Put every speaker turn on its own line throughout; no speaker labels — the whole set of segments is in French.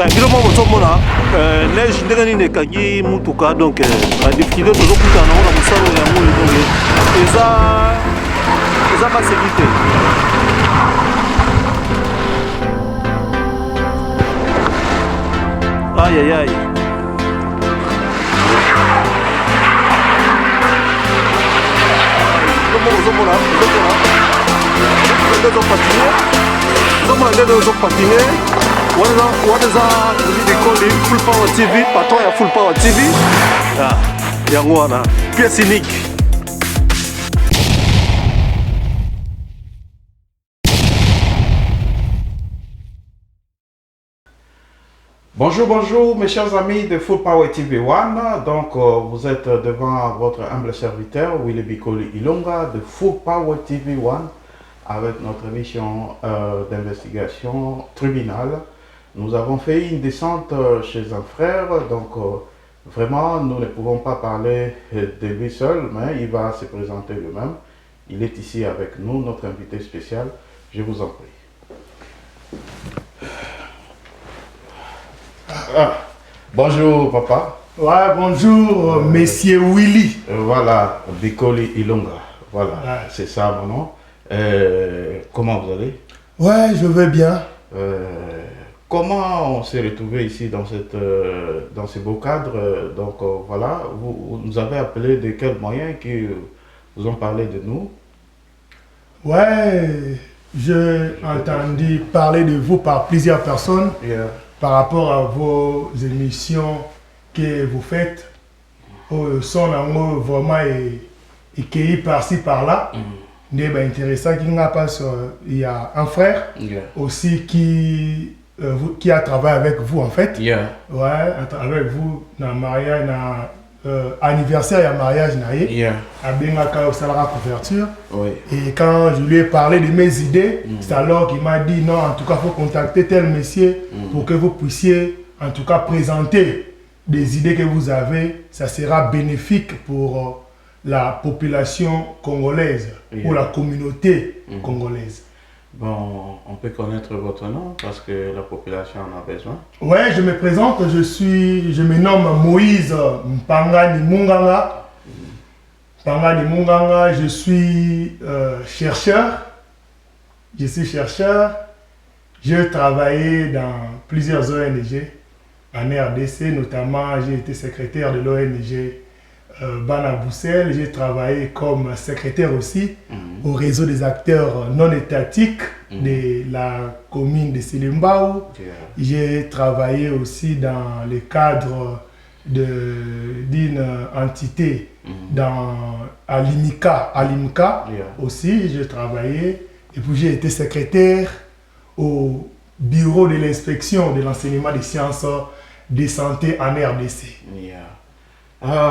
Biloma Mosomona, neige ndengani kangi mutuka donc la difficulté toujours kuta na ona musalo ya muli donc eza pas sécurité. Aïe aïe aïe. Biloma patiner. What is that? They call it Full Power TV, patron ya Full Power TV. Ah, yango wana pièce unique.
Bonjour, bonjour mes chers amis de Full Power TV One. Donc vous êtes devant votre humble serviteur Willy Bikoli Ilonga de Full Power TV One avec notre émission d'investigation tribunal. Nous avons fait une descente chez un frère, donc vraiment nous ne pouvons pas parler de lui seul, mais il va se présenter lui-même. Il est ici avec nous, notre invité spécial. Je vous en prie. Bonjour papa.
Ouais, bonjour monsieur Willy.
Voilà, Bikoli Ilonga. Voilà, c'est ça mon nom. Comment vous allez?
Ouais, je vais bien.
Comment on s'est retrouvé ici dans ce beau cadre? Donc voilà, vous nous avez appelé de quels moyens qui vous ont parlé de nous?
Ouais, j'ai entendu parler de vous par plusieurs personnes par rapport à vos émissions que vous faites. Sont vraiment écueillis par-ci par-là. Intéressant il y a un frère aussi qui a travaillé avec vous en fait. Ouais, avec vous dans le mariage, dans anniversaire et mariage à Bengaka au Salara couverture. Et quand je lui ai parlé de mes idées, c'est alors qu'il m'a dit non, en tout cas il faut contacter tel monsieur pour que vous puissiez en tout cas présenter des idées que vous avez. Ça sera bénéfique pour la population congolaise, pour la communauté congolaise.
Bon, on peut connaître votre nom parce que la population en a besoin.
Ouais, je me présente, je me nomme Moïse Mpangani Munganga. Mpangani Munganga, je suis chercheur. Je suis chercheur. J'ai travaillé dans plusieurs ONG en RDC, notamment j'ai été secrétaire de l'ONG Bana Boussel. J'ai travaillé comme secrétaire aussi au réseau des acteurs non étatiques de la commune de Silimbao. J'ai travaillé aussi dans le cadre d'une entité à l'IMCA aussi. J'ai travaillé et puis j'ai été secrétaire au bureau de l'inspection de l'enseignement des sciences de santé en RDC.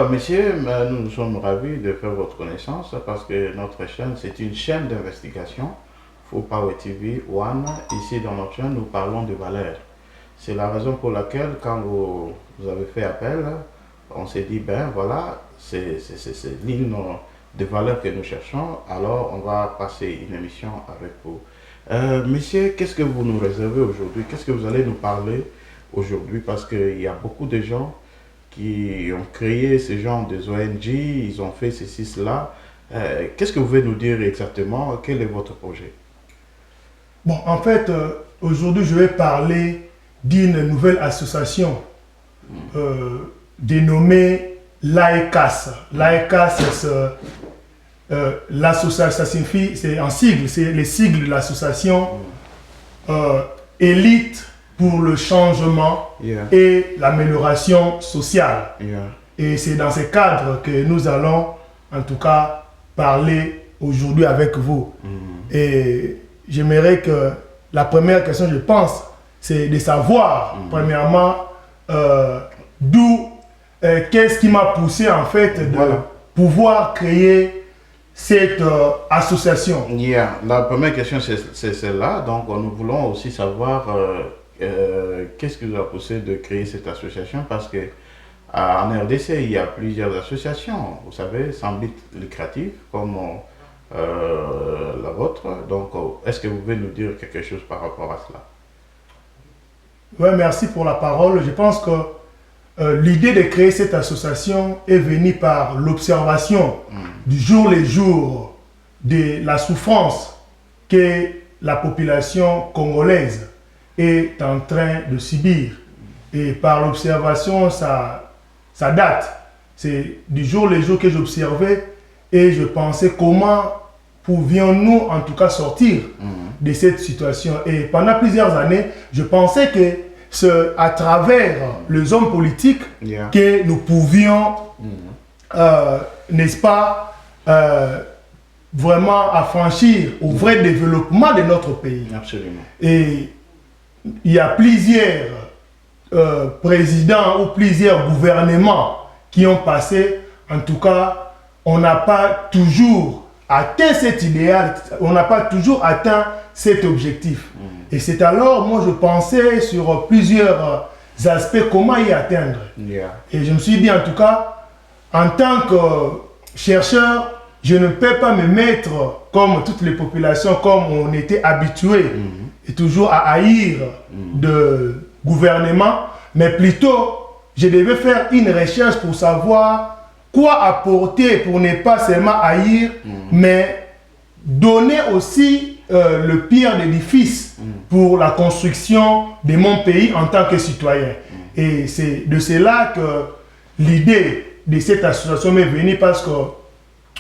Monsieur, nous sommes ravis de faire votre connaissance parce que notre chaîne, c'est une chaîne d'investigation, Full Power TV One. Ici, dans notre chaîne, nous parlons de valeurs. C'est la raison pour laquelle, quand vous avez fait appel, on s'est dit, ben voilà, c'est l'une des valeurs que nous cherchons, alors on va passer une émission avec vous. Monsieur, qu'est-ce que vous nous réservez aujourd'hui? Qu'est-ce que vous allez nous parler aujourd'hui? Parce qu'il y a beaucoup de gens qui ont créé ce genre de ONG, ils ont fait ceci, cela. Qu'est-ce que vous pouvez nous dire exactement? Quel est votre projet?
Bon, en fait, aujourd'hui, je vais parler d'une nouvelle association dénommée l'AECAS. l'AECAS, l'association, ça signifie, c'est un sigle, c'est les sigles de l'association Élite pour le changement et l'amélioration sociale. Et c'est dans ce cadre que nous allons, en tout cas, parler aujourd'hui avec vous. Et j'aimerais que la première question, je pense, c'est de savoir, premièrement, qu'est-ce qui m'a poussé, en fait, de pouvoir créer cette association.
La première question, c'est celle-là. Donc, nous voulons aussi savoir qu'est-ce qui vous a poussé de créer cette association, parce que en RDC, il y a plusieurs associations, vous savez, sans but lucratif, comme la vôtre. Donc, est-ce que vous pouvez nous dire quelque chose par rapport à cela?
Ouais, merci pour la parole. Je pense que l'idée de créer cette association est venue par l'observation du jour le jour de la souffrance que la population congolaise est en train de subir. Et par l'observation, ça date. C'est du jour le jour que j'observais et je pensais comment pouvions-nous en tout cas sortir de cette situation. Et pendant plusieurs années, je pensais que c'est à travers les hommes politiques que nous pouvions, n'est-ce pas, vraiment affranchir au vrai développement de notre pays.
Absolument.
Et il y a plusieurs présidents ou plusieurs gouvernements qui ont passé. En tout cas, on n'a pas toujours atteint cet idéal, on n'a pas toujours atteint cet objectif. Et c'est alors, moi, je pensais sur plusieurs aspects, comment y atteindre. Et je me suis dit, en tout cas, en tant que chercheur, je ne peux pas me mettre comme toutes les populations, comme on était habitué, et toujours à haïr de gouvernement, mais plutôt, je devais faire une recherche pour savoir quoi apporter pour ne pas seulement haïr, mais donner aussi le pire d'édifice pour la construction de mon pays en tant que citoyen. Et c'est de cela que l'idée de cette association m'est venue, parce que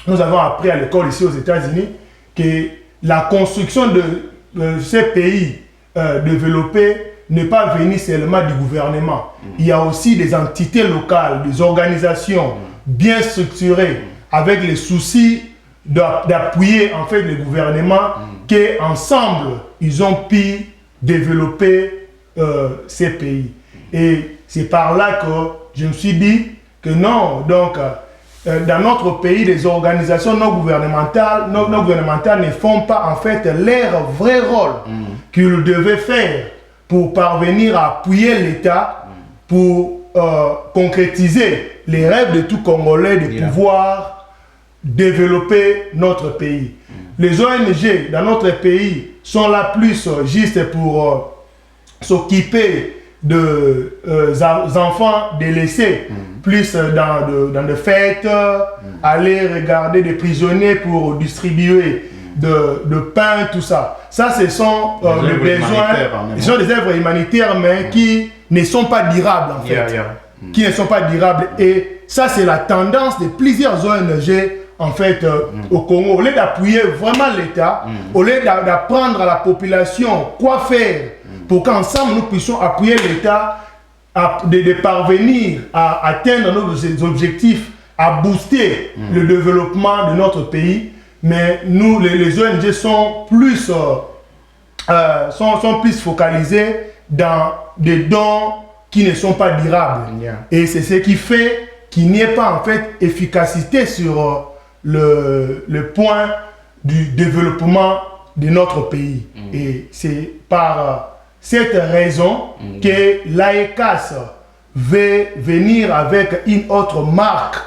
nous avons appris à l'école ici aux États-Unis que la construction de ces pays développés n'est pas venue seulement du gouvernement. Il y a aussi des entités locales, des organisations bien structurées, avec les soucis d'appuyer en fait les gouvernements, qu'ensemble ils ont pu développer ces pays. Et c'est par là que je me suis dit que non, donc dans notre pays, les organisations non gouvernementales ne font pas en fait leur vrai rôle qu'ils devaient faire pour parvenir à appuyer l'État pour concrétiser les rêves de tout Congolais de pouvoir développer notre pays. Les ONG dans notre pays sont là plus juste pour s'occuper des enfants délaissés, plus dans des fêtes, aller regarder des prisonniers pour distribuer de pain, tout ça. Ça, ce sont les besoins, ce sont des œuvres humanitaires, mais qui ne sont pas durables en fait. Qui ne sont pas durables. Et ça, c'est la tendance de plusieurs ONG en fait au Congo. Au lieu d'appuyer vraiment l'État, au lieu d'apprendre à la population quoi faire pour qu'ensemble nous puissions appuyer l'État de parvenir à atteindre nos objectifs, à booster le développement de notre pays. Mais nous, les ONG sont plus focalisés dans des dons qui ne sont pas durables. Et c'est ce qui fait qu'il n'y ait pas en fait efficacité sur le point du développement de notre pays. Et c'est par cette raison que l'AECAS veut venir avec une autre marque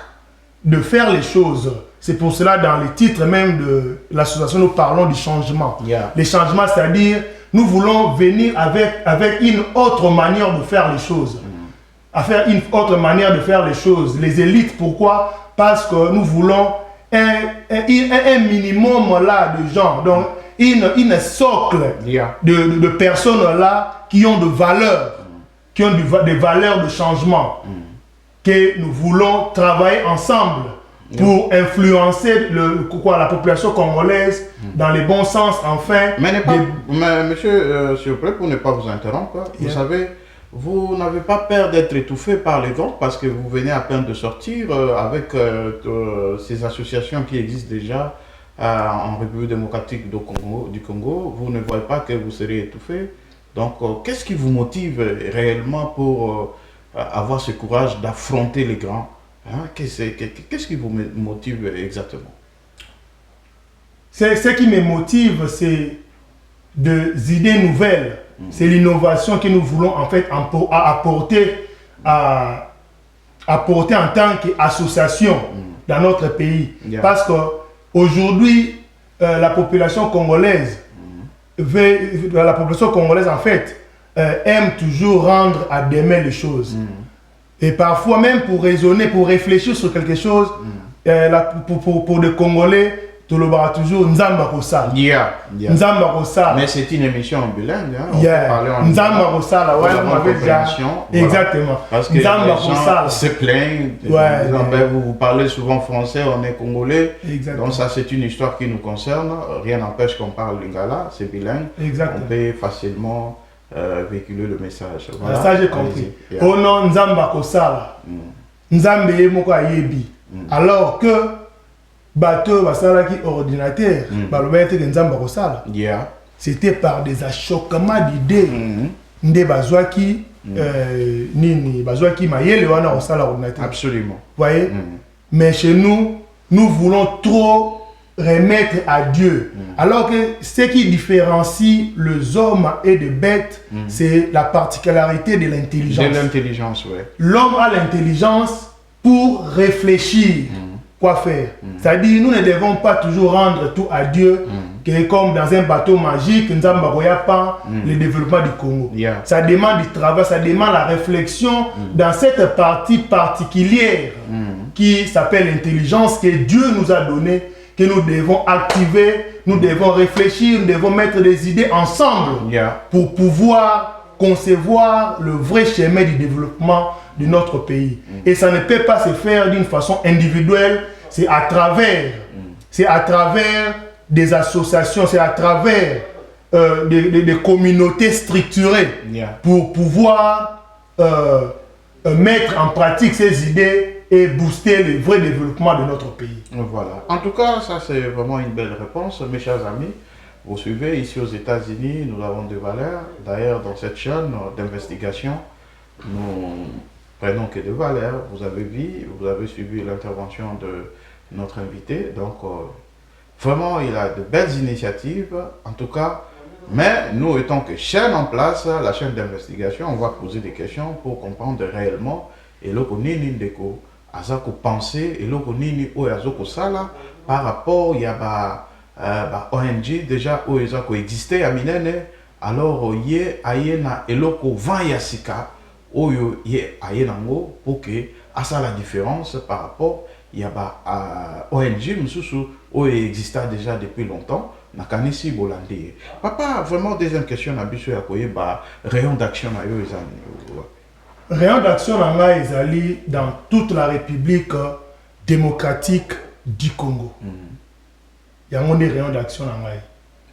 de faire les choses. C'est pour cela, dans le titre même de l'association, nous parlons du changement. Les changements, c'est-à-dire, nous voulons venir avec une autre manière de faire les choses. À faire une autre manière de faire les choses. Les élites, pourquoi? Parce que nous voulons un minimum là de gens. Donc, une socle de personnes là qui ont de valeurs, qui ont des valeurs de changement, que nous voulons travailler ensemble pour influencer la population congolaise dans le bon sens, enfin.
Mais monsieur, s'il vous plaît, pour ne pas vous interrompre, vous savez, vous n'avez pas peur d'être étouffé par les vents parce que vous venez à peine de sortir avec ces associations qui existent déjà en République démocratique du Congo. Vous ne voyez pas que vous serez étouffé. Donc, qu'est-ce qui vous motive réellement pour avoir ce courage d'affronter les grands? Qu'est-ce qui vous motive exactement?
Ce qui me motive, c'est des idées nouvelles. C'est l'innovation que nous voulons en fait apporter en tant qu'association dans notre pays. Parce qu'aujourd'hui, la population congolaise en fait aime toujours rendre à demain les choses. Et parfois même pour raisonner, pour réfléchir sur quelque chose, pour des Congolais, tu le verras toujours Nzamba Kosala. Nzamba Kosala.
Mais c'est une émission bilingue. Hein?
Nzamba Kosala, ouais, on avait déjà. Exactement.
Parce que les gens se plaignent. Vous parlez souvent français, on est congolais.
Exactement.
Donc ça, c'est une histoire qui nous concerne. Rien n'empêche qu'on parle lingala, c'est bilingue.
Exactement.
On peut facilement véhiculer le message.
Voilà. Ça, j'ai compris. Oh non, Nzamba Kosala. Nzambe Moko Ayebi. Alors que bateau basala qui ordinateur c'était par des achoppements d'idées nde bazwaki nini bazwaki mayele wana osala ordinateur.
Absolument.
Voyez. Mais chez nous voulons trop remettre à Dieu, alors que ce qui différencie les hommes et les bêtes, c'est la particularité de l'intelligence.
De l'intelligence, oui.
L'homme a l'intelligence pour réfléchir. Quoi faire. C'est-à-dire, nous ne devons pas toujours rendre tout à Dieu, que comme dans un bateau magique, nous n'avons pas le développement du Congo. Ça demande du travail, ça demande la réflexion dans cette partie particulière qui s'appelle l'intelligence que Dieu nous a donnée, que nous devons activer, nous devons réfléchir, nous devons mettre des idées ensemble pour pouvoir concevoir le vrai chemin du développement de notre pays. Et ça ne peut pas se faire d'une façon individuelle, c'est à travers des associations, c'est à travers des communautés structurées pour pouvoir mettre en pratique ces idées et booster le vrai développement de notre pays.
Voilà. En tout cas, ça c'est vraiment une belle réponse, mes chers amis. Vous suivez, ici aux États-Unis, nous avons des valeurs. D'ailleurs, dans cette chaîne d'investigation, nous prenons que des valeurs. Vous avez vu, vous avez suivi l'intervention de notre invité. Donc, vraiment, il a de belles initiatives. En tout cas, mais nous étant que chaîne en place, la chaîne d'investigation, on va poser des questions pour comprendre réellement. Et là, on est azako penser et là, on est azako sala par rapport, il y a ONG déjà où ils ont existé à Minene, alors il y a eloko 20 yasika oyo ye ayenango pour que à ça la différence par rapport il y a ONG mususu où exista déjà depuis longtemps na kanisi bolandi. Papa, vraiment deuxième question na biso ya koye rayon d'action na yo ezali.
Rayon d'action na nga ezali dans toute la République démocratique du Congo. Il y a un rayon d'action dans moi.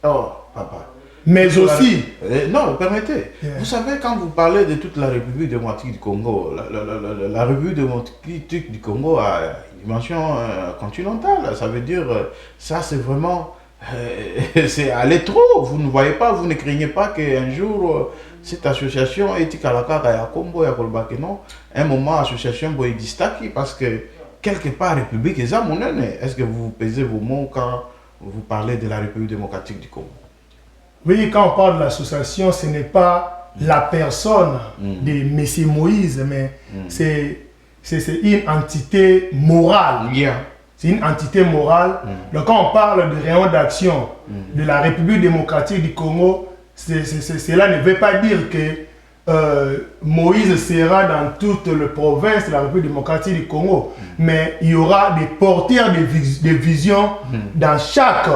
Oh, papa.
Mais aussi...
non, permettez. Vous savez, quand vous parlez de toute la République démocratique du Congo, la République démocratique du Congo a une dimension continentale. Ça veut dire, ça c'est vraiment... c'est aller trop. Vous ne voyez pas, vous ne craignez pas qu'un jour, cette association éthique à la carte à Combo et à Kolbakeno, un moment, association Boïdistaki, parce que quelque part, République est à mon année. Est-ce que vous pesez vos mots quand vous parlez de la République démocratique du Congo?
Oui, quand on parle de l'association, ce n'est pas la personne de M. Moïse, mais c'est une entité morale. C'est une entité morale. Donc quand on parle de rayon d'action de la République démocratique du Congo, cela ne veut pas dire que Moïse sera dans toutes les provinces de la République démocratique du Congo, mais il y aura des porteurs de vision dans chaque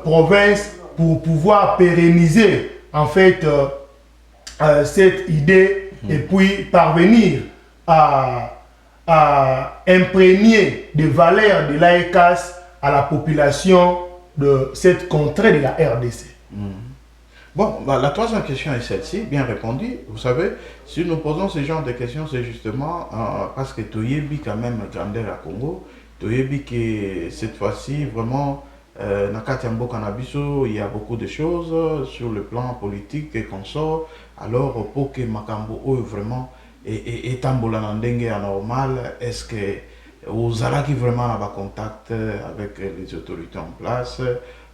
province pour pouvoir pérenniser en fait cette idée et puis parvenir à imprégner des valeurs de l'AECAS à la population de cette contrée de la RDC.
Bon, la troisième question est celle-ci, bien répondue. Vous savez, si nous posons ce genre de questions, c'est justement parce que Toyebi quand même grandeur à Congo. Toyebi que cette fois-ci, vraiment, Nakatiambo Kanabiso, il y a beaucoup de choses sur le plan politique et consort. Alors, pour que Makambo vraiment est anormal, est-ce que vous avez vraiment un contact avec les autorités en place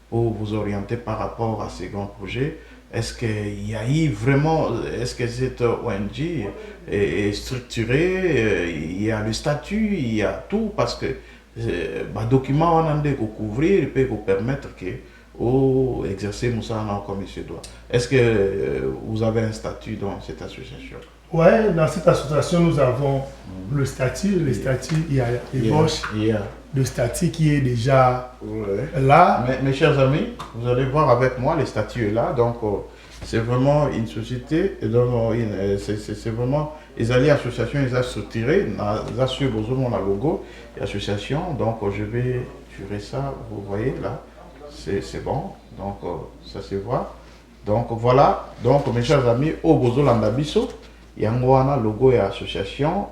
pour vous orienter par rapport à ces grands projets? Est-ce qu'il y a eu vraiment, est-ce que cette ONG est structurée, il y a le statut, il y a tout, parce que les documents on a couvrir peut vous permettre que ou exercer Moussa comme il se doit. Est-ce que vous avez un statut dans cette association?
Oui, dans cette association, nous avons le statut. Le statut, il y a les poches. Le statut qui est déjà là.
Mes chers amis, vous allez voir avec moi, le statut est là. Donc, c'est vraiment une société. C'est vraiment les alliés associations, ils ont structuré, ils ont su besoin de logo et association. Donc, je vais tirer ça. Vous voyez là, c'est bon. Donc, ça se voit. Donc, voilà. Donc, mes chers amis, au Bozo Landabiso, il y a un logo et association.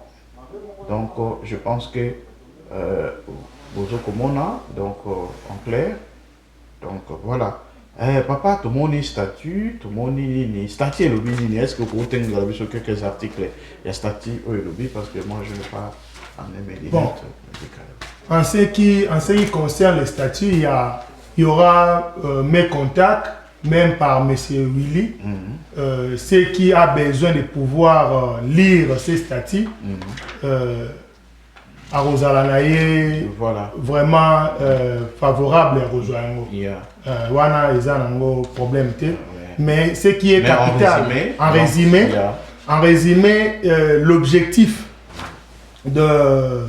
Donc, je pense que Bozo Komona, donc en clair. Donc, voilà. Papa, tout le monde est statut, tout le monde est statut et lobby. Est-ce que vous pouvez vous sur quelques articles? Il y a statut et lobby parce que moi je ne vais pas amener mes limites.
Bon. En ce qui concerne les statuts, il y aura mes contacts, même par M. Willy. Ceux qui a besoin de pouvoir lire ces statuts. À Rosalanaye,
voilà.
Vraiment favorable à Rosalango. Wana ils ont un problème. Mais ce qui est capital, en résumé, l'objectif de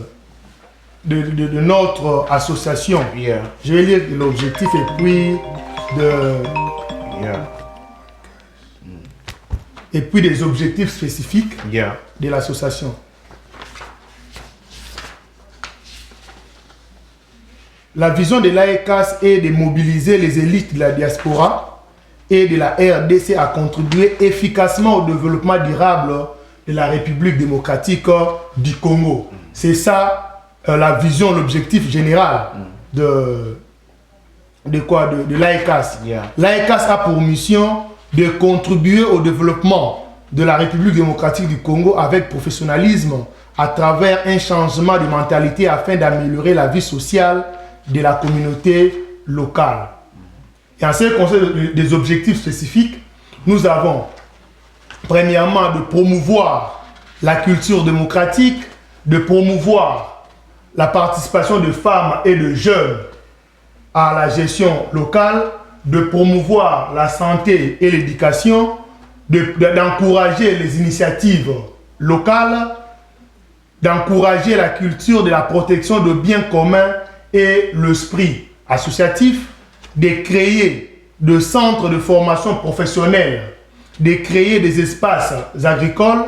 notre association, je vais lire l'objectif et puis des objectifs spécifiques de l'association. La vision de l'AECAS est de mobiliser les élites de la diaspora et de la RDC à contribuer efficacement au développement durable de la République démocratique du Congo. C'est ça la vision, l'objectif général de l'AECAS. L'AECAS a pour mission de contribuer au développement de la République démocratique du Congo avec professionnalisme à travers un changement de mentalité afin d'améliorer la vie sociale de la communauté locale. Et en ce qui concerne des objectifs spécifiques, nous avons premièrement de promouvoir la culture démocratique, de promouvoir la participation de femmes et de jeunes à la gestion locale, de promouvoir la santé et l'éducation, d'encourager les initiatives locales, d'encourager la culture de la protection de biens communs et l'esprit associatif, de créer des centres de formation professionnelle, de créer des espaces agricoles,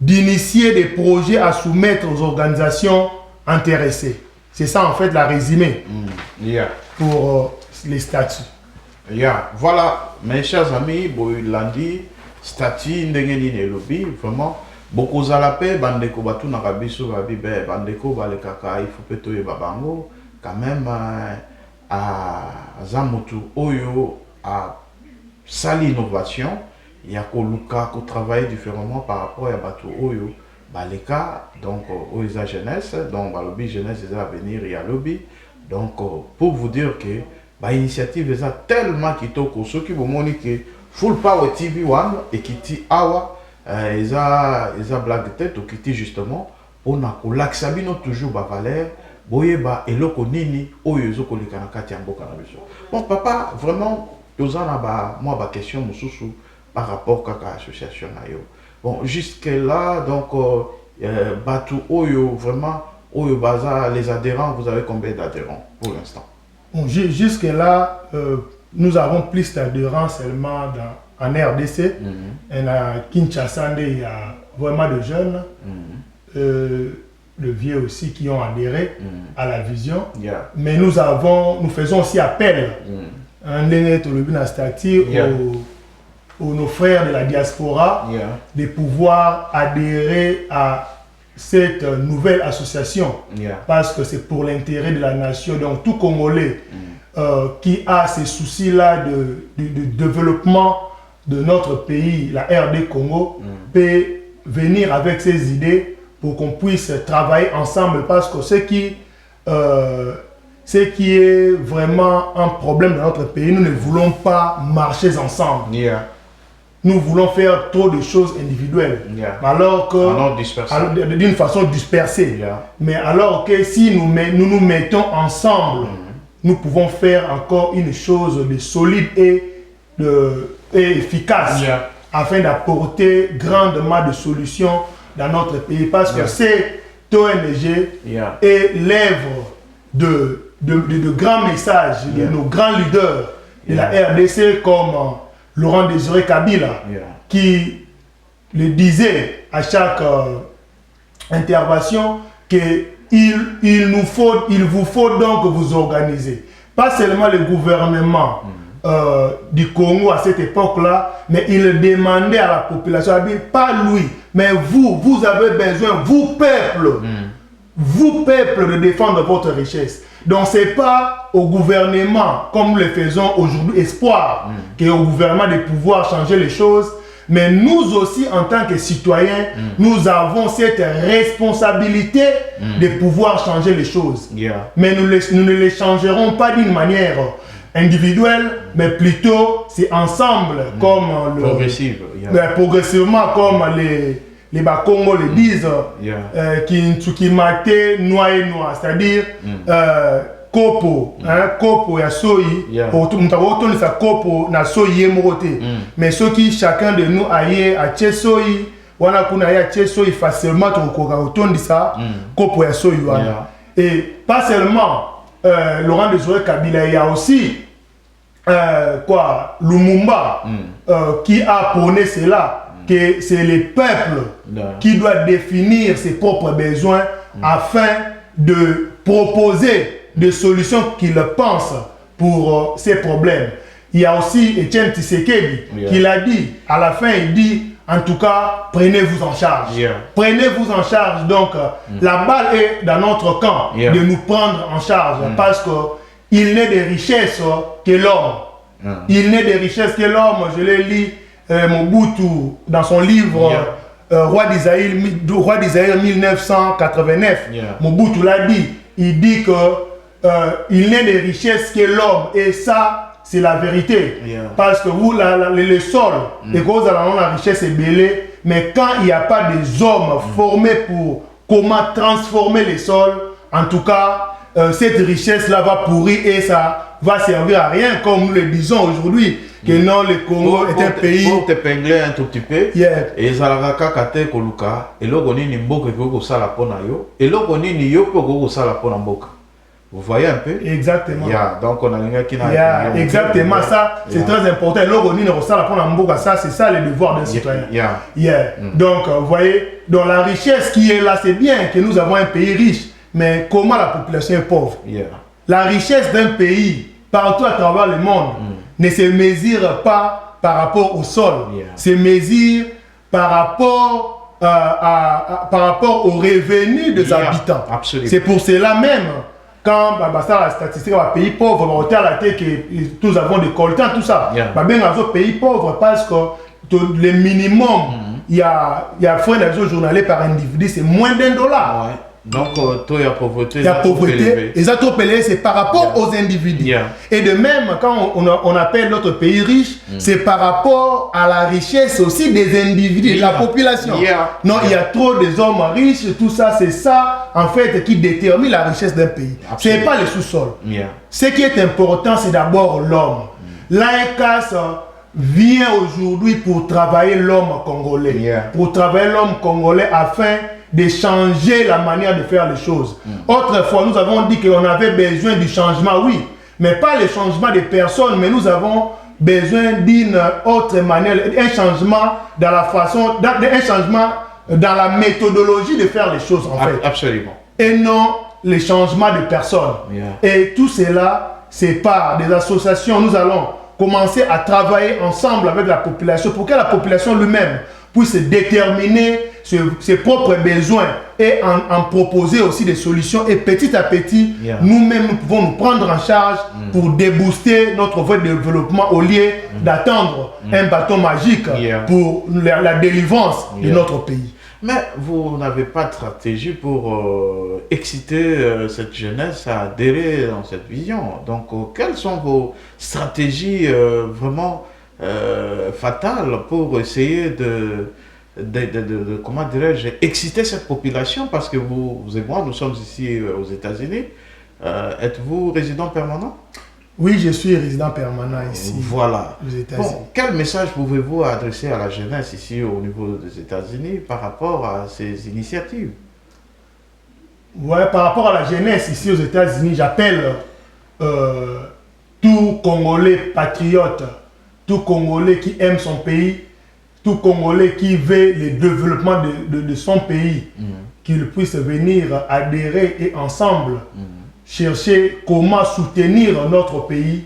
d'initier des projets à soumettre aux organisations intéressées. C'est ça en fait la résumé pour les statuts.
Voilà, mes chers amis, Boyulandi, statut Ndengeni et lobby, vraiment. Beaucoup zalapé, bandeko batu nakabiso babibe, bandeko balekaka, il faut plutôt babango, quand même à Zamotu Oyo, à sali innovation, il y a Koluka qui travaille différemment par rapport à Batu Oyo, Baleka, donc Oisa Jeunesse, donc Balobi Jeunesse, il va venir, il y a lobby. Donc pour vous dire que l'initiative est tellement qui toko, ceux qui vont moniquer Full Power TV One et qui dit Awa. Ils ont blague de tête qui dit justement on a l'axabino toujours ba valeur boyeba eloko nini oyo ko likana kati ya mboka na biso. Bon papa vraiment tozana ba moi ba question mususu par rapport à l'association na yo. Bon jusque là donc batu oyo vraiment oyo baza les adhérents, vous avez combien d'adhérents pour l'instant?
Bon, jusque là nous avons plus d'adhérents seulement en RDC, et à Kinshasa, il y a vraiment de jeunes, de vieux aussi qui ont adhéré à la vision. Mais nous faisons aussi appel à nos frères de la diaspora de pouvoir adhérer à cette nouvelle association parce que c'est pour l'intérêt de la nation. Donc tout Congolais qui a ces soucis-là de développement de notre pays, la RD Congo, peut venir avec ses idées pour qu'on puisse travailler ensemble parce que ce qui est vraiment un problème dans notre pays, nous ne voulons pas marcher ensemble. Nous voulons faire trop de choses individuelles, alors que d'une façon dispersée. Mais alors que si nous nous mettons ensemble, nous pouvons faire encore une chose de solide et efficace afin d'apporter grandement de solutions dans notre pays. Parce que cette ONG est l'œuvre de grands messages de nos grands leaders de la RDC comme Laurent Désiré Kabila qui le disait à chaque intervention qu'il vous faut donc vous organiser. Pas seulement le gouvernement du Congo à cette époque-là, mais il demandait à la population, pas lui, mais vous avez besoin, vous peuple, de défendre votre richesse. Donc ce n'est pas au gouvernement, comme nous le faisons aujourd'hui, espoir, qu'au gouvernement de pouvoir changer les choses, mais nous aussi, en tant que citoyens, nous avons cette responsabilité de pouvoir changer les choses. Mais nous ne les changerons pas d'une manière individuelle, mais plutôt c'est ensemble, comme progressivement, comme les Bakongo le disent, qui maté noyé noir, c'est-à-dire kopo, kopo ya soyi, on sa kopo na soyi yemote. Mais ceux qui chacun de nous aille à soyi, wana kuna ya soyi facilement tokoka autondi sa kopo ya soyi wana. Et pas seulement Laurent Désiré Kabila, il y a aussi Lumumba qui a prôné cela, que c'est le peuple qui doit définir ses propres besoins afin de proposer des solutions qu'il pense pour ces problèmes. Il y a aussi Etienne Tshisekedi qui l'a dit, à la fin il dit, en tout cas, prenez-vous en charge. Prenez-vous en charge, donc la balle est dans notre camp de nous prendre en charge parce qu'il n'est de richesse que l'homme. Il n'est de richesse que l'homme, je l'ai lu, Mobutu dans son livre Roi d'Isaïe 1989, Mobutu l'a dit, il dit que il n'est de richesse que l'homme, et ça c'est la vérité, parce que vous le sol et cause la richesse est belée, mais quand il n'y a pas des hommes formés pour comment transformer les sols, en tout cas cette richesse là va pourrir et ça va servir à rien, comme nous le disons aujourd'hui. Que non, le Congo est un pays.
Pour te pingler un tout petit peu, et Zalaka Kate Koluka, et l'ogoni ni mboka ko sala pona yo, et l'ogoni ni yo ko sala pona mboka. Vous voyez un peu?
Exactement.
Donc on a l'ingé qui n'a
exactement ça, c'est très important. L'ogoni ni sala pona mboka, ça c'est ça le devoir d'un citoyen. Donc vous voyez, dans la richesse qui est là, c'est bien que nous avons un pays riche, mais comment la population est pauvre? La richesse d'un pays, partout à travers le monde, ne se mesure pas par rapport au sol, se mesure par rapport, par rapport aux revenus des habitants. C'est pour cela même, quand la statistique va pays pauvre, on va la tête que nous avons des coltans, tout ça. Bien dans pays pauvre parce que le minimum, il y a frais d'argent journalier par individu, c'est moins d'$1.
Donc, il y a pauvreté.
La pauvreté, et ça, c'est par rapport aux individus. Et de même, quand on appelle notre pays riche, c'est par rapport à la richesse aussi des individus, de la population. Non, il y a trop des hommes riches, tout ça, c'est ça, en fait, qui détermine la richesse d'un pays. Ce n'est pas le sous-sol. Ce qui est important, c'est d'abord l'homme. L'AECAS vient aujourd'hui pour travailler l'homme congolais. Pour travailler l'homme congolais afin de changer la manière de faire les choses. Autrefois, nous avons dit qu'on avait besoin du changement, oui, mais pas le changement des personnes, mais nous avons besoin d'une autre manière, un changement dans la façon, un changement dans la méthodologie de faire les choses, en fait.
Absolument.
Et non le changement de personnes. Et tout cela, c'est par des associations. Nous allons commencer à travailler ensemble avec la population pour que la population lui-même puisse déterminer ses propres besoins et en proposer aussi des solutions. Et petit à petit, nous-mêmes, nous pouvons nous prendre en charge pour débooster notre voie de développement au lieu d'attendre un bâton magique pour la délivrance de notre pays.
Mais vous n'avez pas de stratégie pour exciter cette jeunesse à adhérer dans cette vision. Donc, quelles sont vos stratégies vraiment fatales pour essayer de comment dirais-je, exciter cette population? Parce que vous et moi, nous sommes ici aux États-Unis. Êtes-vous résident permanent?
Oui, je suis résident permanent ici,
Voilà.
aux États-Unis.
Bon, quel message pouvez-vous adresser à la jeunesse ici au niveau des États-Unis par rapport à ces initiatives?
Ouais, par rapport à la jeunesse ici aux États-Unis, j'appelle tout Congolais patriote, tout Congolais qui aime son pays, tout Congolais qui veut le développement de son pays, qu'il puisse venir adhérer et ensemble chercher comment soutenir notre pays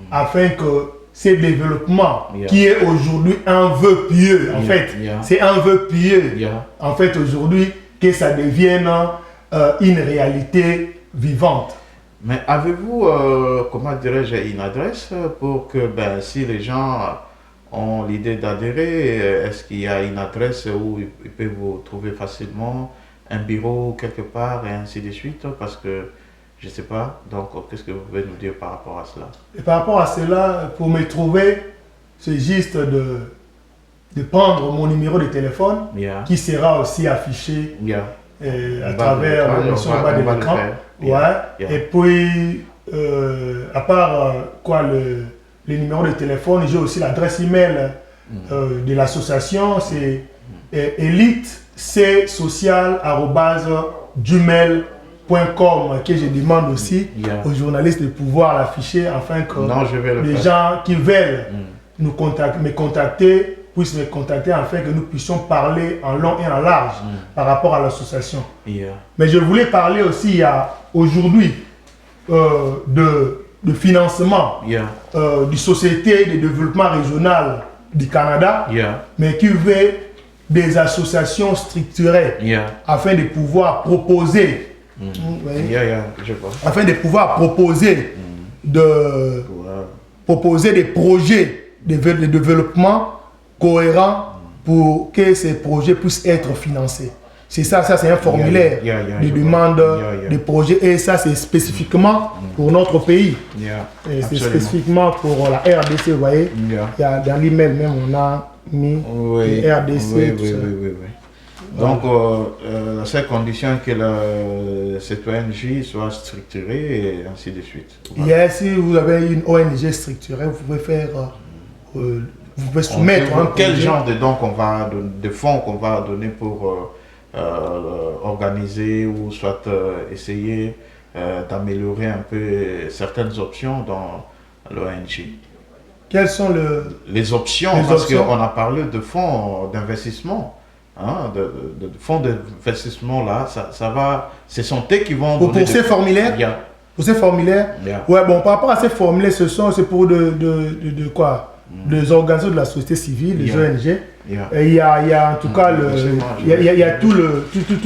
afin que ce développement qui est aujourd'hui un vœu pieux, en fait, c'est un vœu pieux, en fait aujourd'hui, que ça devienne une réalité vivante.
Mais avez-vous, comment dirais-je, une adresse pour que ben, si les gens ont l'idée d'adhérer, est-ce qu'il y a une adresse où ils peuvent vous trouver facilement, un bureau quelque part et ainsi de suite? Parce que je ne sais pas, donc qu'est-ce que vous pouvez nous dire par rapport à cela?
Et par rapport à cela, pour me trouver, c'est juste de prendre mon numéro de téléphone qui sera aussi affiché à travers le son bas de l'écran. Et puis, à part les numéros de téléphone, j'ai aussi l'adresse email de l'association, c'est elitesocial@gmail.com, que je demande aussi aux journalistes de pouvoir l'afficher afin que les gens qui veulent me contacter puissent me contacter afin que nous puissions parler en long et en large par rapport à l'association. Mais je voulais parler aussi aujourd'hui de financement du Société de développement régional du Canada, mais qui veut des associations structurées afin de pouvoir proposer afin de pouvoir proposer proposer des projets de développement cohérents pour que ces projets puissent être financés. C'est ça c'est un formulaire de demande de projet et ça c'est spécifiquement pour notre pays. Et c'est spécifiquement pour la RDC, vous voyez. Il y a dans l'email même on a mis RDC.
Donc, à ces conditions que cette ONG soit structurée et ainsi de suite.
Si vous avez une ONG structurée, vous pouvez faire, vous pouvez soumettre un projet.
Quel genre de fonds qu'on va donner pour organiser ou soit essayer d'améliorer un peu certaines options dans l'ONG?
Quelles sont
les options? Parce qu'on a parlé de fonds d'investissement. De fonds d'investissement là, ça va, ce sont eux qui vont
pour ces formulaires. Pour ces formulaires, ouais, bon, par rapport à ces formulaires, c'est pour de quoi? Des organisations de la société civile, des ONG. Et il y a en tout cas il y a tous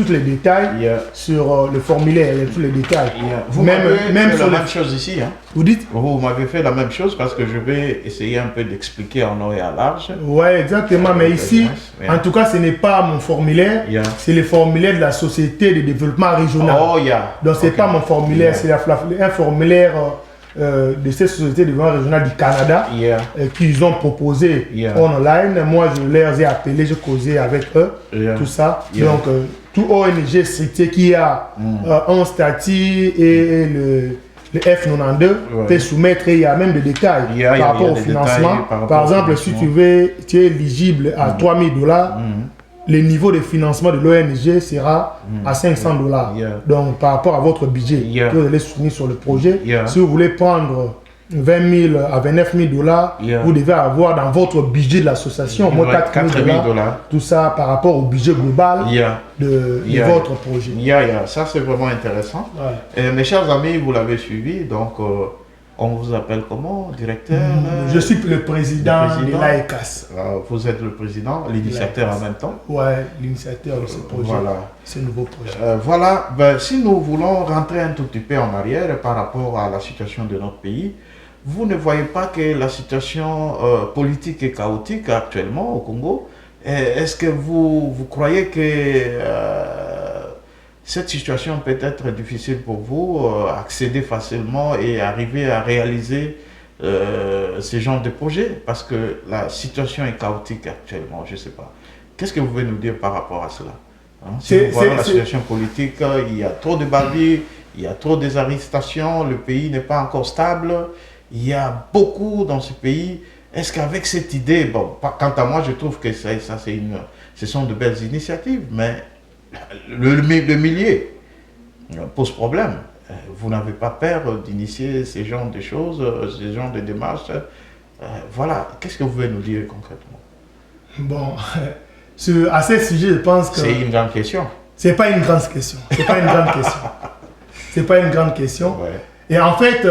les détails sur le formulaire, il y a tous les détails.
Vous même fait la même chose ici.
Vous dites?
Vous m'avez fait la même chose parce que je vais essayer un peu d'expliquer en long et à large.
Ouais, exactement. Mais ici, en tout cas, ce n'est pas mon formulaire, c'est le formulaire de la Société de développement régional. Donc c'est pas mon formulaire, c'est un formulaire de ces sociétés de développement régional du Canada qu'ils ont proposé online. Moi, je les ai appelés, j'ai causé avec eux, tout ça. Donc, tout ONG structuré qui a un statut et le F92 peut soumettre, il y a même des détails par rapport au financement. Par exemple, si tu es éligible à $3000, le niveau de financement de l'ONG sera à $500. Donc, par rapport à votre budget que vous allez soutenir sur le projet, si vous voulez prendre 20 000 à 29 000 $, vous devez avoir dans votre budget de l'association au moins 4 000 $. Tout ça par rapport au budget global de votre projet.
Ça, c'est vraiment intéressant. Et mes chers amis, vous l'avez suivi, donc on vous appelle comment? Directeur?
Je suis le président de l'AECAS.
Vous êtes le président, l'initiateur en même temps?
Ouais, l'initiateur de ce projet, ce nouveau projet.
Si nous voulons rentrer un tout petit peu en arrière par rapport à la situation de notre pays, vous ne voyez pas que la situation politique est chaotique actuellement au Congo? Est-ce que vous croyez que cette situation peut être difficile pour vous, accéder facilement et arriver à réaliser ce genre de projet? Parce que la situation est chaotique actuellement, je ne sais pas. Qu'est-ce que vous pouvez nous dire par rapport à cela? Si vous voyez la situation politique, il y a trop de barbiers, il y a trop des arrestations, le pays n'est pas encore stable, il y a beaucoup dans ce pays. Est-ce qu'avec cette idée, bon, quant à moi, je trouve que ce sont de belles initiatives, mais le milieu pose problème. Vous n'avez pas peur d'initier ces genres de choses, ces genres de démarches. Voilà, qu'est-ce que vous pouvez nous dire concrètement?
Bon, à ce sujet, je pense que...
C'est une grande question.
C'est pas une grande question. C'est pas une grande question. C'est pas une grande question.
Ouais.
Et en fait,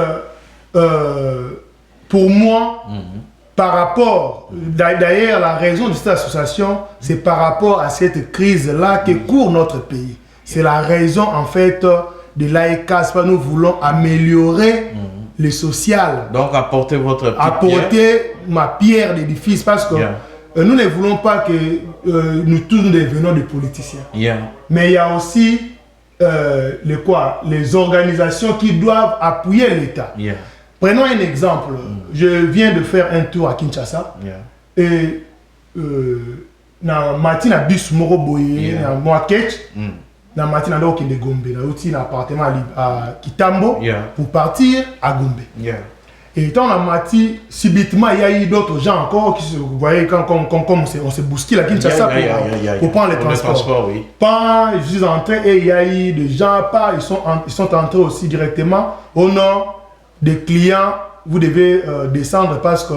pour moi, par rapport, d'ailleurs, la raison de cette association, c'est par rapport à cette crise-là que court notre pays. C'est la raison, en fait, de l'AECAS. Nous voulons améliorer le social.
Donc, apporter votre petite
apporter ma pierre d'édifice, parce que nous ne voulons pas que nous tous nous devenions des politiciens. Mais il y a aussi les organisations qui doivent appuyer l'État. Prenons un exemple. Je viens de faire un tour à Kinshasa. Et dans matin bus moko boye na moi ketch na matin ndo kende Gombe na outil na appartement à Kitambo pour partir à Gombe. Et dans la matin subitement il y a eu d'autres gens encore qui se voyaient comme on se bouscule à Kinshasa pour prendre les transports. Pas je suis entré et il y a eu des gens pas ils sont entrés aussi directement au nom des clients. Vous devez descendre parce que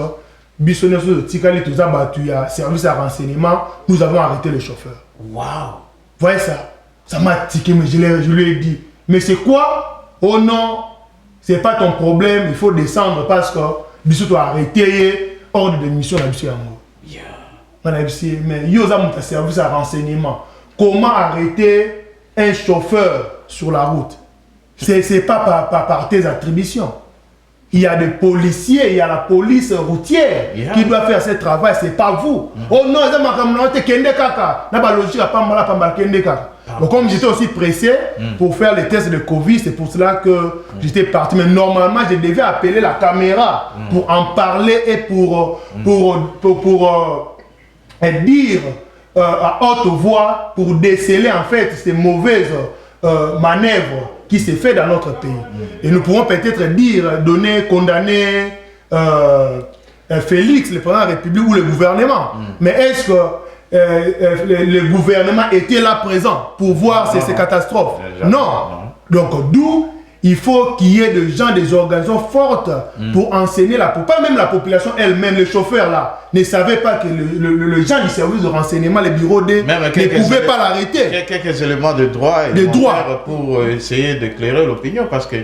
Bissonnet de Tikali tout ça battu à service à renseignement, nous avons arrêté le chauffeur.
Waouh!
Voyez ça? Ça m'a tiqué, mais je lui ai dit. Mais c'est quoi? Oh non, c'est pas ton problème, il faut descendre parce que Bissonnet doit arrêter ordre de mission à Bissonnet. Mais il y a un service à renseignement. Comment arrêter un chauffeur sur la route? C'est pas par tes attributions. Il y a des policiers, il y a la police routière qui doit faire ce travail, c'est pas vous. Oh non, donc comme j'étais aussi pressé pour faire les tests de Covid, c'est pour cela que j'étais parti. Mais normalement, je devais appeler la caméra pour en parler et pour dire à haute voix, pour déceler en fait ces mauvaises manœuvres qui s'est fait dans notre pays. Et nous pourrons peut-être dire, condamner Félix, le président de la République ou le gouvernement. Mais est-ce que le gouvernement était là présent pour voir ces catastrophes? Non. Donc d'où il faut qu'il y ait des gens, des organisations fortes pour enseigner pas même la population elle-même, les chauffeurs là, ne savaient pas que le gens du service de renseignement, les bureaux D, ne pouvaient pas l'arrêter.
Quelques éléments de droit pour essayer d'éclairer l'opinion, parce que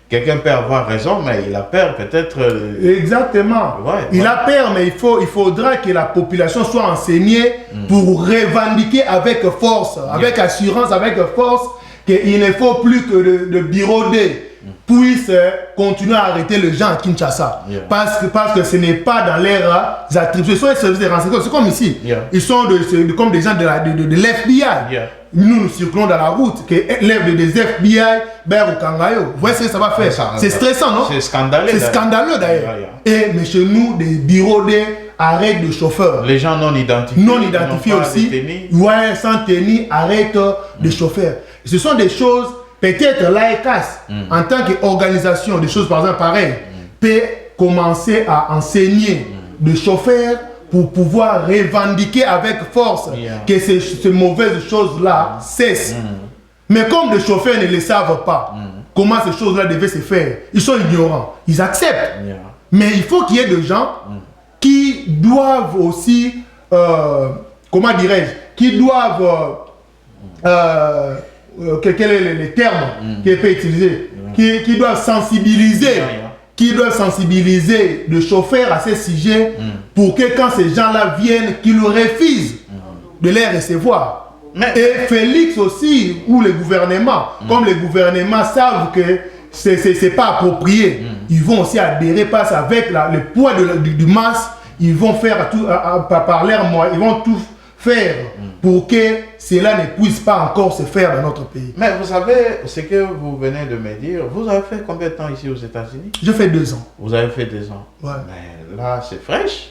quelqu'un peut avoir raison, mais il a peur peut-être...
Exactement. Il a peur, mais il faudra que la population soit enseignée pour revendiquer avec force, avec assurance, avec force, qu'il ne faut plus que le bureau D puisse continuer à arrêter les gens à Kinshasa. Parce que ce n'est pas dans leurs attributions. Ce sont les services de renseignement. C'est comme ici. Ils sont comme des gens de l'FBI. Nous circulons dans la route, que lève des FBI, au Kangayo. Vous voyez ce que ça va faire? C'est stressant, non?
C'est scandaleux.
C'est scandaleux d'ailleurs. Mais chez nous, des bureaux D arrêtent de chauffeurs.
Les gens non identifiés.
Non identifiés aussi. Sans tenue, arrêtent de chauffeurs. Ce sont des choses, peut-être l'AECAS, en tant qu'organisation, des choses par exemple pareilles, peut commencer à enseigner des chauffeurs pour pouvoir revendiquer avec force que ces mauvaises choses-là cessent. Mais comme les chauffeurs ne le savent pas, comment ces choses-là devaient se faire, ils sont ignorants, ils acceptent. Mais il faut qu'il y ait des gens qui doivent aussi, comment dirais-je, qui doivent... quel est le terme qui peut utiliser, qui doivent sensibiliser, le chauffeur à ces sujets pour que quand ces gens-là viennent, qu'ils refusent de les recevoir. Et Félix aussi, ou le gouvernement, comme les gouvernements savent que c'est pas approprié, ils vont aussi adhérer parce qu'avec le poids du masse, ils vont faire tout par leurs moyens, ils vont tout faire pour que cela ne puisse pas encore se faire dans notre pays.
Mais vous savez, ce que vous venez de me dire, vous avez fait combien de temps ici aux États-Unis?
Je fais 2 ans.
Vous avez fait 2 ans?
Ouais.
Mais là, c'est fraîche.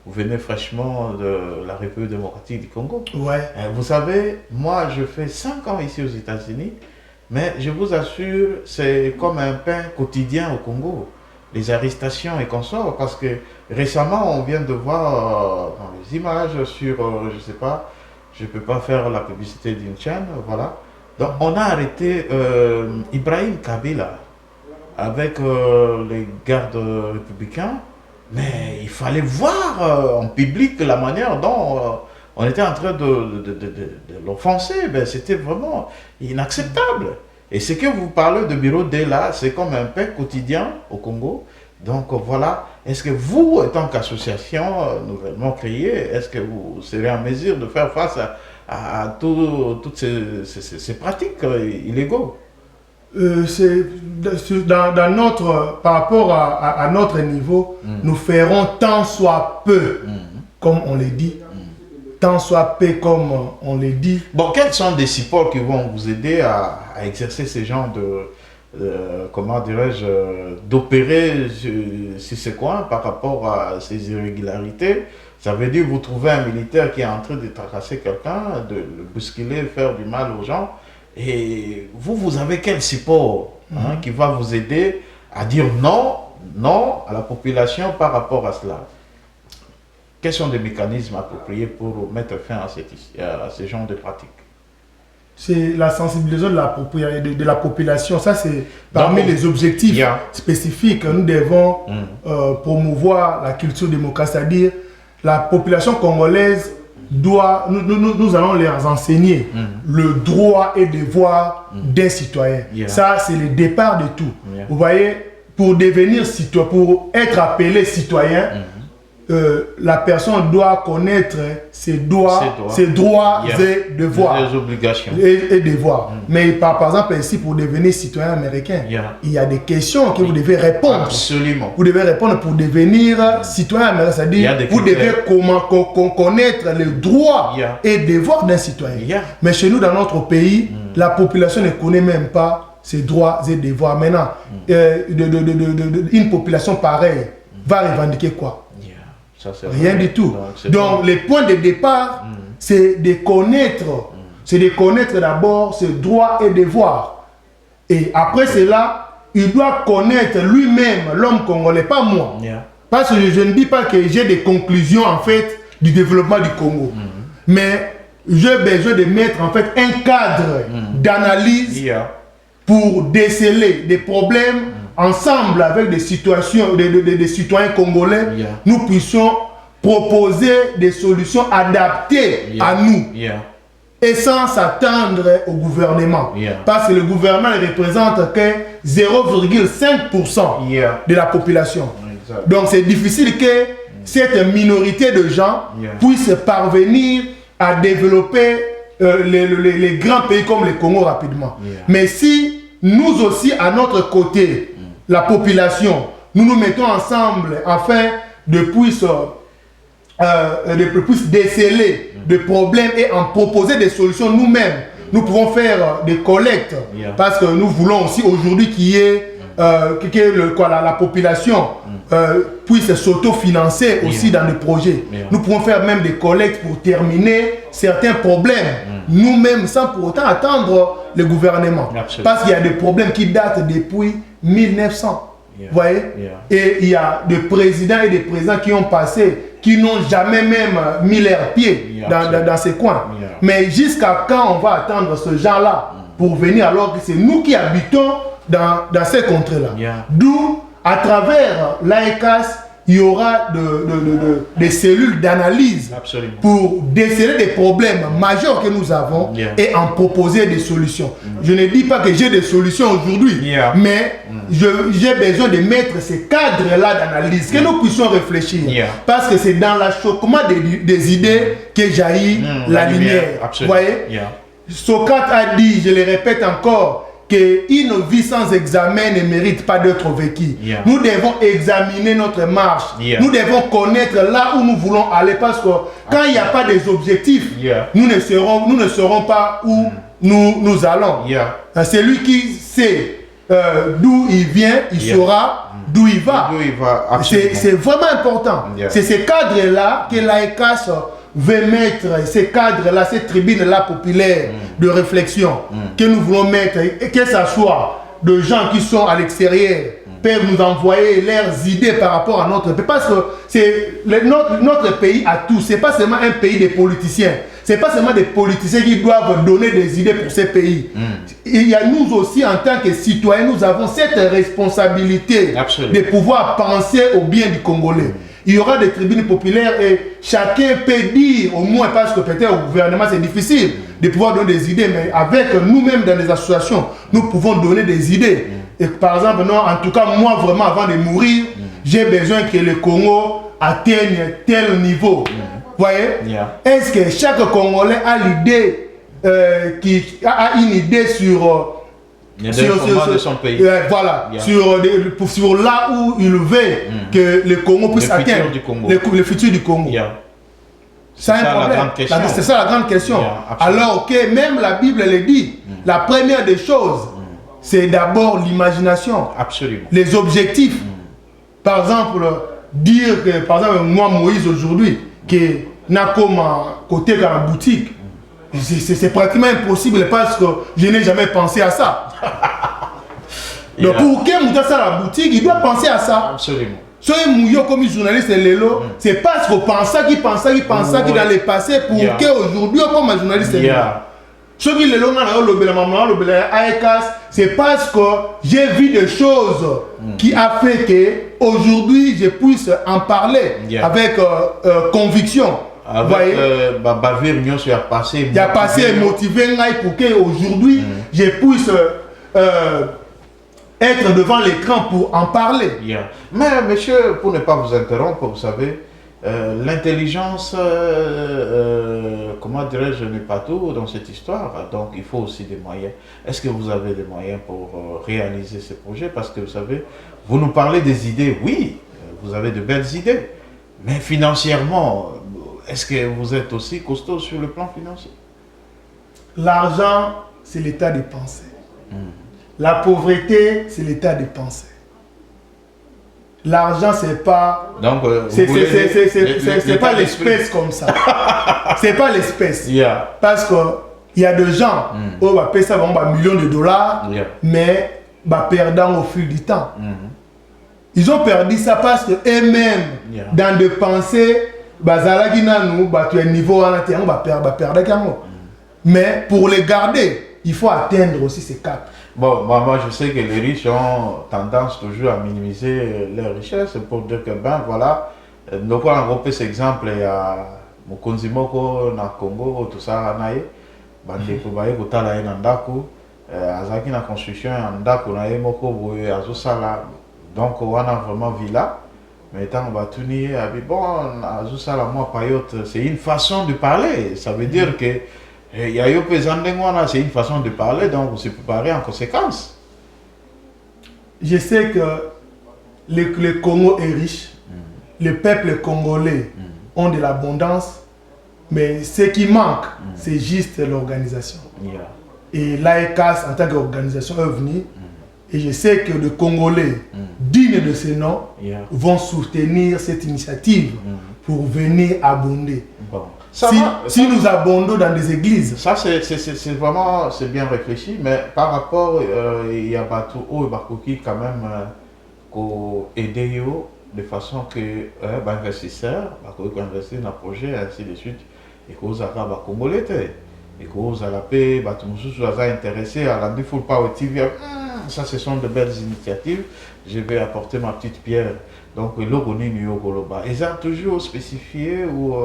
Vous venez fraîchement de la République démocratique du Congo.
Ouais.
Vous savez, moi, je fais 5 ans ici aux États-Unis Mais je vous assure, c'est comme un pain quotidien au Congo. Les arrestations et consorts, parce que récemment, on vient de voir dans les images sur, je sais pas, je ne peux pas faire la publicité d'une chaîne, voilà. Donc, on a arrêté Ibrahim Kabila avec les gardes républicains, mais il fallait voir en public la manière dont on était en train de l'offenser. Ben, c'était vraiment inacceptable. Et ce que vous parlez de bureau D là, c'est comme un pain quotidien au Congo. Donc voilà, est-ce que vous, en tant qu'association nouvellement créée, est-ce que vous serez en mesure de faire face à toutes ces pratiques illégaux?
Dans notre, par rapport à notre niveau, nous ferons tant soit peu, comme on le dit, tant soit peu comme on le dit.
Bon, quels sont des supports qui vont vous aider à exercer ce genre comment dirais-je, d'opérer sur ce coin par rapport à ces irrégularités? Ça veut dire que vous trouvez un militaire qui est en train de tracasser quelqu'un, de le bousculer, faire du mal aux gens. Et vous avez quel support qui va vous aider à dire non à la population par rapport à cela? Quels sont les mécanismes appropriés pour mettre fin à ce genre de pratiques?
C'est la sensibilisation de la population. Ça, c'est parmi les objectifs spécifiques. Nous devons promouvoir la culture démocratique, c'est-à-dire la population congolaise doit, nous allons leur enseigner le droit et devoir des citoyens. Ça, c'est le départ de tout. Vous voyez, pour devenir citoyen, pour être appelé citoyen, la personne doit connaître ses droits et devoirs.
Les obligations.
Et devoirs. Mais par exemple, ici, pour devenir citoyen américain, il y a des questions que vous devez répondre.
Absolument.
Vous devez répondre pour devenir citoyen américain. C'est-à-dire, vous devez connaître les droits et devoirs d'un citoyen. Mais chez nous, dans notre pays, la population ne connaît même pas ses droits et devoirs. Maintenant, une population pareille va revendiquer quoi? Rien du tout. Donc, le point de départ, c'est de connaître. C'est de connaître d'abord ses droits et devoirs. Et après cela, il doit connaître lui-même, l'homme congolais, pas moi. Parce que je ne dis pas que j'ai des conclusions, en fait, du développement du Congo. Mais j'ai besoin de mettre, en fait, un cadre d'analyse pour déceler des problèmes. Ensemble avec des situations, des citoyens congolais, nous puissions proposer des solutions adaptées à nous et sans s'attendre au gouvernement. Parce que le gouvernement ne représente que 0,5% de la population. Donc c'est difficile que cette minorité de gens puisse parvenir à développer les grands pays comme le Congo rapidement. Mais si nous aussi, à notre côté, la population, nous nous mettons ensemble afin de puisse déceler des problèmes et en proposer des solutions nous-mêmes. Nous pouvons faire des collectes parce que nous voulons aussi aujourd'hui qu'il y ait la population puisse s'autofinancer aussi dans des projets. Nous pouvons faire même des collectes pour terminer certains problèmes nous-mêmes sans pour autant attendre le gouvernement. Parce qu'il y a des problèmes qui datent depuis 1900. Vous voyez? Et il y a des présidents et des présidents qui ont passé, qui n'ont jamais même mis leurs pieds dans ces coins. Mais jusqu'à quand on va attendre ce genre-là pour venir alors que c'est nous qui habitons dans ces contrées-là? D'où, à travers l'AECAS, il y aura des cellules d'analyse pour déceler des problèmes majeurs que nous avons et en proposer des solutions. Je ne dis pas que j'ai des solutions aujourd'hui, mais j'ai besoin de mettre ces cadres-là d'analyse, que nous puissions réfléchir. Parce que c'est dans l'achoppement des idées que jaillit la lumière. Vous voyez? Socrate a dit, je le répète encore, qu'une vie sans examen ne mérite pas d'être vécue. Nous devons examiner notre marche. Nous devons connaître là où nous voulons aller parce que quand il n'y a pas des objectifs, nous ne saurons pas où nous allons. Celui qui sait d'où il vient, il saura d'où il va. C'est vraiment important. C'est ces cadres-là que l'AECAS veut mettre ces cadres-là, ces tribunes-là populaires de réflexion que nous voulons mettre, et que ce soit de gens qui sont à l'extérieur, peuvent nous envoyer leurs idées par rapport à notre pays. Parce que c'est notre pays à tous. Ce n'est pas seulement un pays des politiciens. Ce n'est pas seulement des politiciens qui doivent donner des idées pour ces pays. Il y a nous aussi, en tant que citoyens, nous avons cette responsabilité de pouvoir penser au bien du Congolais. Il y aura des tribunes populaires et chacun peut dire, au moins parce que peut-être au gouvernement c'est difficile de pouvoir donner des idées, mais avec nous-mêmes dans les associations, nous pouvons donner des idées. Et par exemple, non, en tout cas, moi vraiment avant de mourir, j'ai besoin que le Congo atteigne tel niveau. Vous voyez? Est-ce que chaque Congolais a l'idée, qui a une idée sur
de son pays.
Voilà, sur là où il veut que le Congo puisse atteindre le futur du Congo. C'est un problème. C'est ça la grande question. Alors que même la Bible le dit, la première des choses, c'est d'abord l'imagination.
Absolument.
Les objectifs. Par exemple, dire que, par exemple, moi, Moïse, aujourd'hui, que n'a comme côté dans la boutique, c'est pratiquement impossible parce que je n'ai jamais pensé à ça. Donc, pour que Moussa à la boutique, il doit penser à ça.
Absolument.
Soyez mouillot comme journaliste Lelo, c'est parce qu'on pensait qu'il dans le passé pour qu'aujourd'hui, comme un journaliste Lelo. Ce qui est c'est parce que j'ai vu des choses qui a fait que aujourd'hui je puisse en parler avec conviction.
Avec bavir il y a
passé motivé pour que aujourd'hui je puisse être devant l'écran pour en parler.
Mais monsieur, pour ne pas vous interrompre, vous savez, l'intelligence, comment dirais-je, n'est pas tout dans cette histoire, donc il faut aussi des moyens. Est-ce que vous avez des moyens pour réaliser ces projets? Parce que vous savez, vous nous parlez des idées, oui, vous avez de belles idées, mais financièrement, est-ce que vous êtes aussi costaud sur le plan financier?
L'argent, c'est l'état des pensées. La pauvreté, c'est l'état des pensées. L'argent, c'est pas.
Donc,
c'est pas l'espèce comme ça. C'est pas l'espèce. Parce que il y a des gens qui ont payé ça millions de dollars, mais perdant au fil du temps. Ils ont perdu ça parce que eux-mêmes, dans des pensées, mais pour les garder, il faut atteindre aussi ces caps.
Bon, moi je sais que les riches ont tendance toujours à minimiser leurs richesses pour dire que ben voilà, nous avons repris cet exemple, il y a Mokonzi Moko na Congo, tout ça, bandeko baye kotala ye na ndako, azaki na construction ya ndako na ye moko boye azosala, donc wana vraiment villa, mais tant batuni bon azosala moi payote, c'est une façon de parler, ça veut dire que c'est une façon de parler, donc vous se préparez en conséquence.
Je sais que le Congo est riche, le peuple congolais ont de l'abondance, mais ce qui manque, c'est juste l'organisation. Et l'AECAS, en tant qu'organisation, est venue, et je sais que les Congolais, dignes de ce nom, vont soutenir cette initiative pour venir abonder. Si nous abondons dans des églises.
Ça, c'est vraiment bien réfléchi, mais par rapport, il y a Batou Bakoki quand même aider de façon que les investisseurs investir dans le projet, ainsi de suite, et que vous avez Congolais, et que vous avez la paix, vous avez intéressé à la Full Power TV. Ça, ce sont de belles initiatives. Je vais apporter ma petite pierre. Donc, l'Ogoni Nyogoloba. Ils ont toujours spécifié ou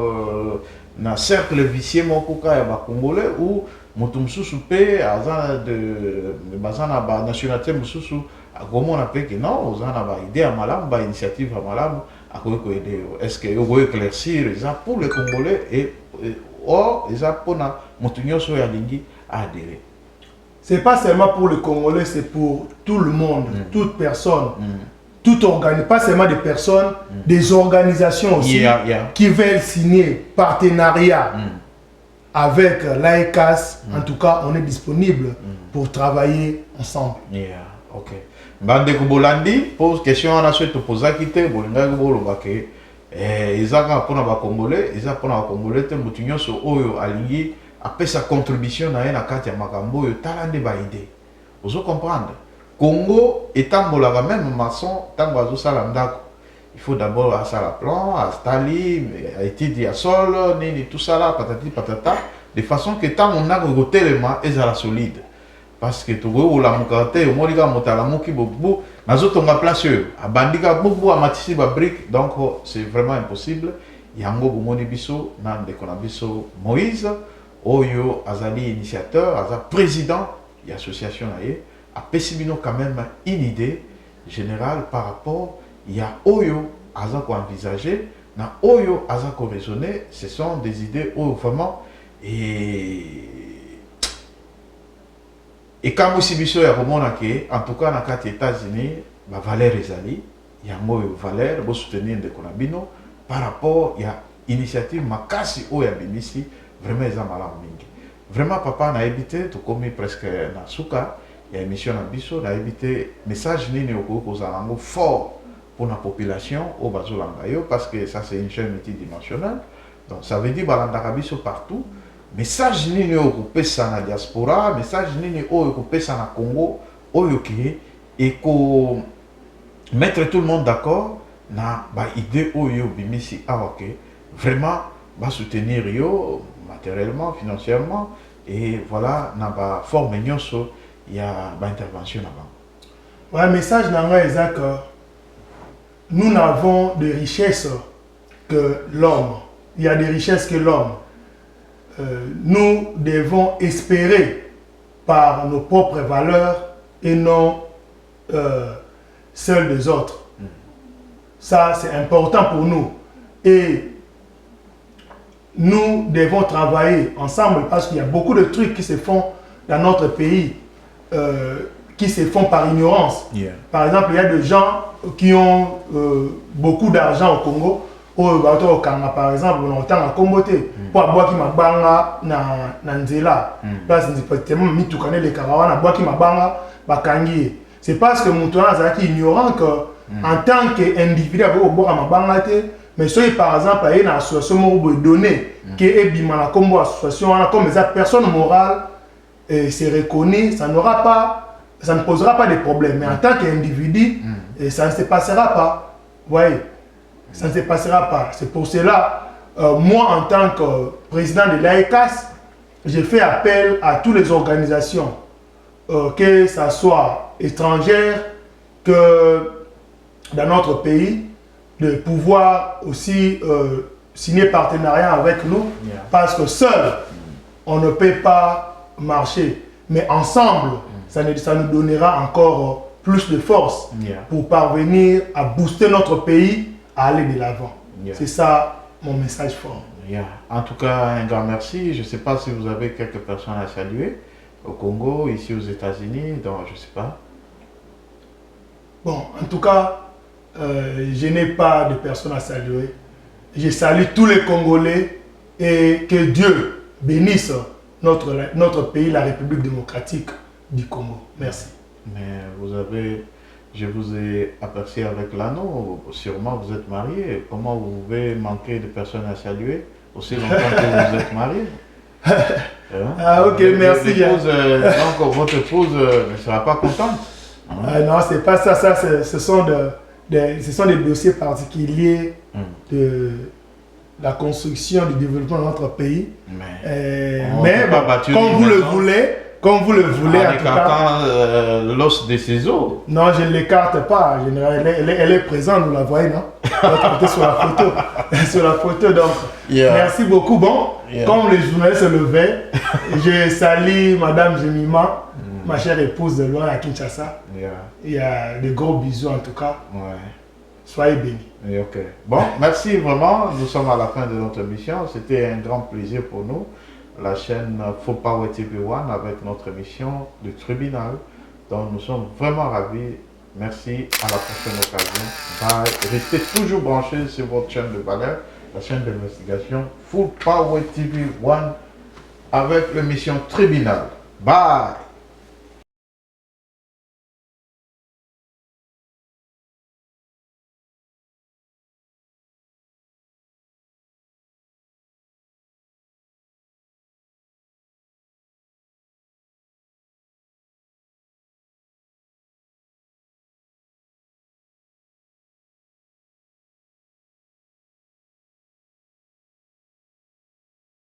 dans cercle vicieux mokoka ya ba congolais ou mutumsusu pe azana de bazana ba nationalité mususu akomo na pe que non ozana ba idée à malam ba initiative à malam akoyeko aider. Est-ce que vous pouvez éclaircir ça pour les Congolais et ça pour na mutunyoso ya lingi adhérer?
C'est pas seulement pour les Congolais, c'est pour tout le monde, toute personne. Tout organisme, pas seulement des personnes, des organisations aussi qui veulent signer partenariat avec l'AECAS. En tout cas, on est disponible pour travailler ensemble.
Ok. Bande Kubolandi pose question à la suite de poser quitter Bolinga Bolobake ezaka mpona bakongolais eza mpona bakongolais te motu nyonso oyo alingi apesa contribution na ye na kati ya makambo oyo tala nde baide ozo comprendre Congo etambolaka même maçon ntango azosala ndako il faut d'abord asala plan astali aetidi ya sol nini tout ça là patati patata de façon que ntango ndako ekotelema ezala solide parce que tokoyolamuka te omoni kaka moto alamuki bobu nazotonga place oyo abandi kaka bobu amatisi babrique donc c'est vraiment impossible yango bomoni biso na ndeko na biso Moïse oyo azali initiateur aza président de l'association na ye apesi bino quand même une idée générale par rapport ya oyo aza ko envisager na oyo aza ko raisonner ce sont des idées oyo vraiment et comme aussi biso ya komona ke en tout cas na kati États-Unis ba valeur ezali yango yo valeur bo soutenir ndeko na bino par rapport ya initiative makasi oyo ya bimisi vraiment eza malamu mingi vraiment papa na évité to komi presque na suka ya émission na biso na évité message nini okoki kozala yango fort pour la population au bazolanga yo parce que ça c'est une chaîne multidimensionnelle donc ça veut dire balandaka biso partout message nini oyo kopesa na diaspora message nini oyo kopesa na Congo oyo ke eko mettre tout le monde d'accord na ba idée oyo bimisi awa ke vraiment ba soutenir yo matériellement financièrement et voilà na ba forme nyonso ya ba intervention là-bas.
Ouais, message nanga est que nous n'avons de richesses que l'homme. Il y a des richesses que l'homme. Nous devons espérer par nos propres valeurs et non celles des autres. Ça, c'est important pour nous. Et nous devons travailler ensemble parce qu'il y a beaucoup de trucs qui se font dans notre pays qui se font par ignorance. Yeah. Par exemple, il y a des gens qui ont beaucoup d'argent au Congo. Par exemple, on entend à Komboté pour avoir qui m'a banga na nzela. Parce que tellement mis tout connaît les caravanes, avoir qui m'a banga bakangi. C'est parce que mon tournage est ignorant que en tant qu'individu avec au bois ma banga mais soit par exemple il y a une association qui donné qui est bimana comme association comme les personnes morales c'est reconnu, ça n'aura pas, ça ne posera pas de problème. Mais en tant qu'individu, ça ne se passera pas. Vous voyez, ça ne se passera pas. C'est pour cela, moi en tant que président de l'AECAS, j'ai fait appel à toutes les organisations, que ce soit étrangères, que dans notre pays, de pouvoir aussi signer partenariat avec nous, parce que seul, on ne peut pas marcher, mais ensemble, ça nous donnera encore plus de force pour parvenir à booster notre pays, à aller de l'avant. C'est ça mon message fort.
En tout cas, un grand merci. Je ne sais pas si vous avez quelques personnes à saluer au Congo, ici aux États-Unis, donc je ne sais pas.
Bon, en tout cas, je n'ai pas de personnes à saluer. Je salue tous les Congolais et que Dieu bénisse notre pays, la République démocratique du Congo. Merci.
Mais je vous ai aperçu avec l'anneau, sûrement vous êtes marié. Comment vous pouvez manquer de personnes à saluer aussi longtemps que vous êtes marié?
Ah ok, merci.
Donc votre épouse ne sera pas contente?
Non, c'est pas ça. Ce sont des dossiers particuliers de la construction, du développement de notre pays. Mais comme vous le voulez,
en tout cas, l'os de ses os.
Non, je ne l'écarte pas. Elle est présente, vous la voyez, non? Sur la photo. Sur la photo, donc. Merci beaucoup. Bon, comme les journalistes se levaient, je salue Madame Jemima, ma chère épouse de loin à Kinshasa. Il y a de gros bisous en tout cas. Soyez bénis.
Okay. Bon, merci vraiment. Nous sommes à la fin de notre émission. C'était un grand plaisir pour nous. La chaîne Full Power TV One avec notre émission du tribunal. Donc nous sommes vraiment ravis. Merci, à la prochaine occasion. Bye. Restez toujours branchés sur votre chaîne de valeur, la chaîne d'investigation Full Power TV One avec l'émission tribunal. Bye.